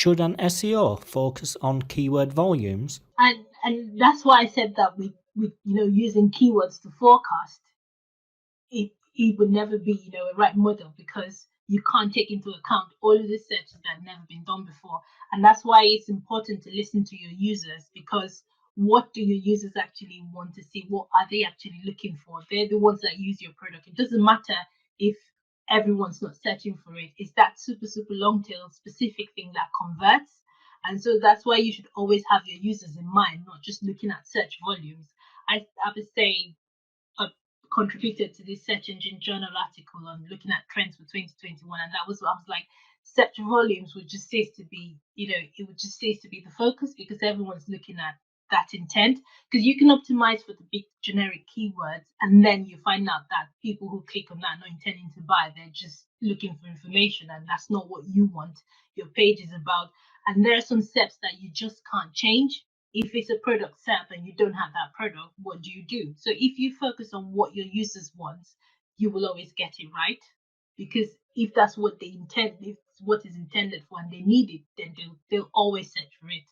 Should an SEO focus on keyword volumes? And that's why I said that with using keywords to forecast, it would never be a right model, because you can't take into account all of the searches that have never been done before. And that's why it's important to listen to your users, because what do your users actually want to see? What are they actually looking for? They're the ones that use your product. It doesn't matter if everyone's not searching for it. It's that super long tail specific thing that converts. And so that's why you should always have your users in mind, not just looking at search volumes. I would say contributed to this search engine journal article on looking at trends for 2021, and that was what I was like, search volumes would just cease to be, it would just cease to be the focus, because everyone's looking at that intent. Because you can optimize for the big generic keywords, and then you find out that people who click on that not intending to buy, they're just looking for information, and that's not what you want your page is about. And there are some steps that you just can't change. If it's a product setup and you don't have that product, what do you do? So if you focus on what your users want, you will always get it right. Because if that's what they intend, if it's what is intended for and they need it, then they'll always search for it.